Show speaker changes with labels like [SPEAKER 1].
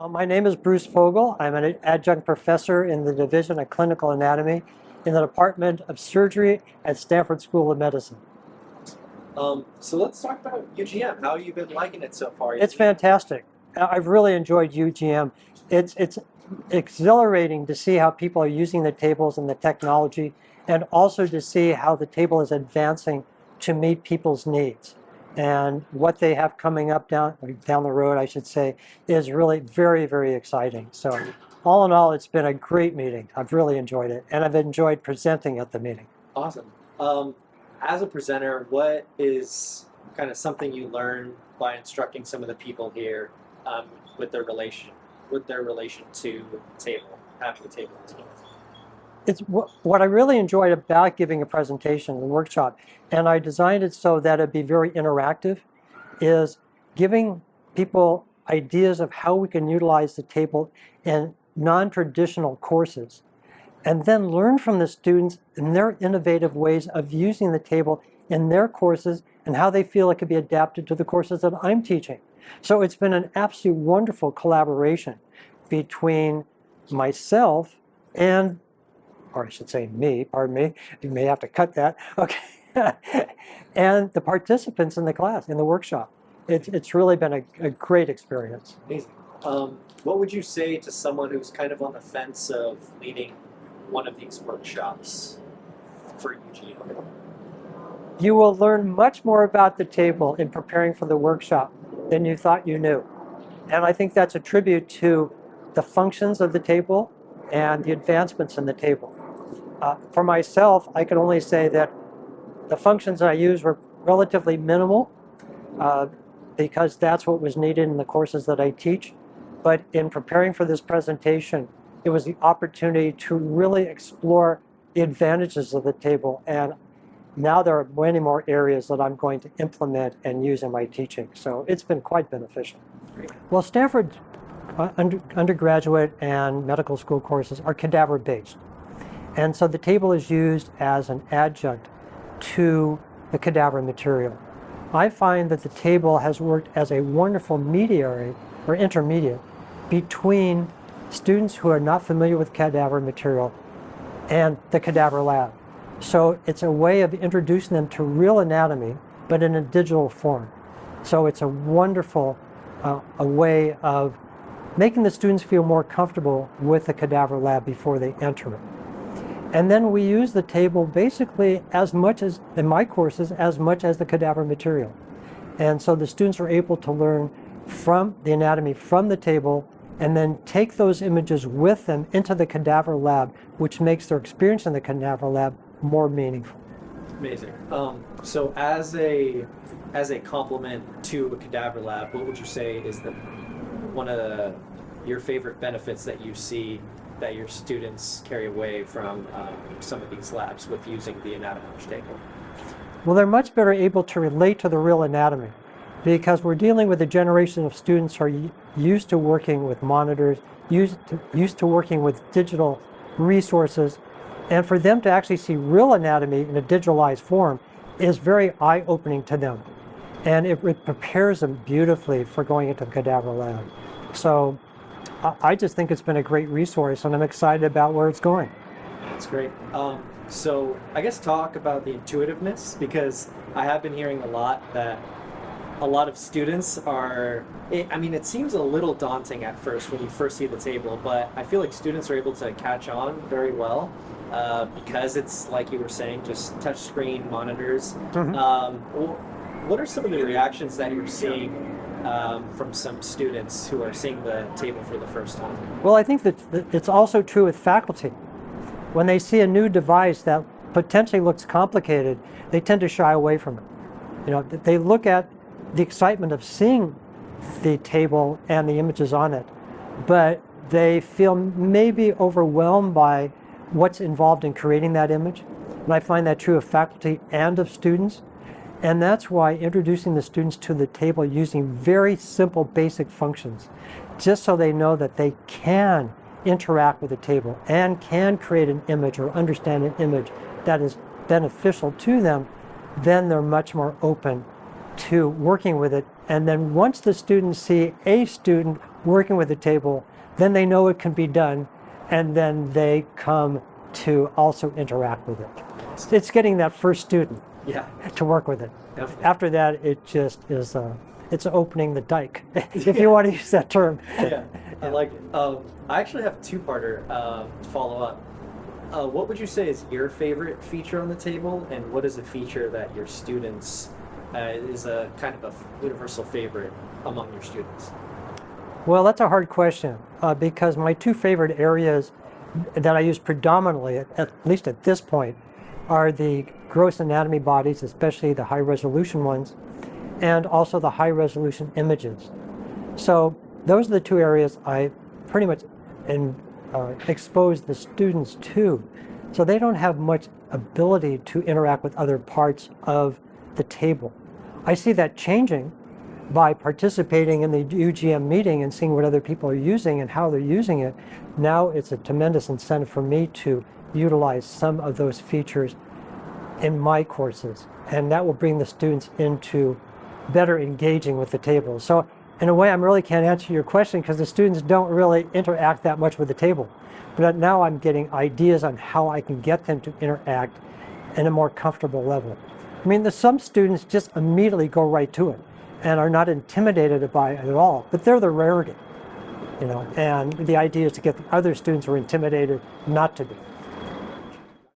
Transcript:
[SPEAKER 1] My name is Bruce Fogel. I'm an adjunct professor in the Division of Clinical Anatomy in the Department of Surgery at Stanford School of Medicine.
[SPEAKER 2] So let's talk about UGM. How have you been liking it so far?
[SPEAKER 1] It's fantastic. I've really enjoyed UGM. It's exhilarating to see how people are using the tables and the technology, and also to see how the table is advancing to meet people's needs. And what they have coming up down the road, I should say, is really very, very exciting. So all in all, it's been a great meeting. I've really enjoyed it, and I've enjoyed presenting at the meeting.
[SPEAKER 2] Awesome. As a presenter, what is kind of something you learn by instructing some of the people here with their relation to the table, having the table as well?
[SPEAKER 1] It's what I really enjoyed about giving a presentation and workshop, and I designed it so that it'd be very interactive, is giving people ideas of how we can utilize the table in non-traditional courses, and then learn from the students and their innovative ways of using the table in their courses and how they feel it could be adapted to the courses that I'm teaching. So it's been an absolute wonderful collaboration between myself and, or I should say me, pardon me, you may have to cut that, okay, and the participants in the class, in the workshop. It's really been a great experience.
[SPEAKER 2] Amazing. What would you say to someone who's kind of on the fence of leading one of these workshops for UGM?
[SPEAKER 1] You will learn much more about the table in preparing for the workshop than you thought you knew. And I think that's a tribute to the functions of the table and the advancements in the table. For myself, I can only say that the functions I used were relatively minimal because that's what was needed in the courses that I teach. But in preparing for this presentation, it was the opportunity to really explore the advantages of the table. And now there are many more areas that I'm going to implement and use in my teaching. So it's been quite beneficial.
[SPEAKER 2] Great.
[SPEAKER 1] Well, Stanford undergraduate and medical school courses are cadaver-based. And so the table is used as an adjunct to the cadaver material. I find that the table has worked as a wonderful mediary or intermediate between students who are not familiar with cadaver material and the cadaver lab. So it's a way of introducing them to real anatomy, but in a digital form. So it's a wonderful a way of making the students feel more comfortable with the cadaver lab before they enter it. And then we use the table basically as much as, in my courses, as much as the cadaver material. And so the students are able to learn from the anatomy from the table and then take those images with them into the cadaver lab, which makes their experience in the cadaver lab more meaningful.
[SPEAKER 2] Amazing. So as a complement to a cadaver lab, what would you say is one of your favorite benefits that you see that your students carry away from some of these labs with using the Anatomage table?
[SPEAKER 1] Well, they're much better able to relate to the real anatomy because we're dealing with a generation of students who are used to working with monitors, used to working with digital resources, and for them to actually see real anatomy in a digitalized form is very eye-opening to them. And it prepares them beautifully for going into the cadaver lab. So I just think it's been a great resource, and I'm excited about where it's going.
[SPEAKER 2] That's great. So I guess talk about the intuitiveness, because I have been hearing a lot that a lot of students are, I mean, it seems a little daunting at first when you first see the table, but I feel like students are able to catch on very well because it's, like you were saying, just touchscreen monitors.
[SPEAKER 1] Mm-hmm.
[SPEAKER 2] What are some of the reactions that you're seeing from some students who are seeing the table for the first time?
[SPEAKER 1] Well, I think that it's also true with faculty. When they see a new device that potentially looks complicated, they tend to shy away from it. You know, they look at the excitement of seeing the table and the images on it, but they feel maybe overwhelmed by what's involved in creating that image. And I find that true of faculty and of students. And that's why introducing the students to the table using very simple basic functions, just so they know that they can interact with the table and can create an image or understand an image that is beneficial to them, then they're much more open to working with it. And then once the students see a student working with the table, then they know it can be done, and then they come to also interact with it. It's getting that first student
[SPEAKER 2] Yeah,
[SPEAKER 1] to work with it.
[SPEAKER 2] definitely.
[SPEAKER 1] After that, it just is, it's opening the dike, if you want to use that term.
[SPEAKER 2] Yeah, I like it. I actually have a two-parter to follow up. What would you say is your favorite feature on the table, and what is a feature that your students is a kind of a universal favorite among your students?
[SPEAKER 1] Well, that's a hard question because my two favorite areas that I use predominantly, at least at this point, are the gross anatomy bodies, especially the high resolution ones, and also the high resolution images. So those are the two areas I pretty much expose the students to. So they don't have much ability to interact with other parts of the table. I see that changing by participating in the UGM meeting and seeing what other people are using and how they're using it. Now it's a tremendous incentive for me to utilize some of those features in my courses, and that will bring the students into better engaging with the table. So in a way, I really can't answer your question because the students don't really interact that much with the table. But now I'm getting ideas on how I can get them to interact in a more comfortable level. I mean, there's some students just immediately go right to it and are not intimidated by it at all, but they're the rarity, and the idea is to get the other students who are intimidated not to be.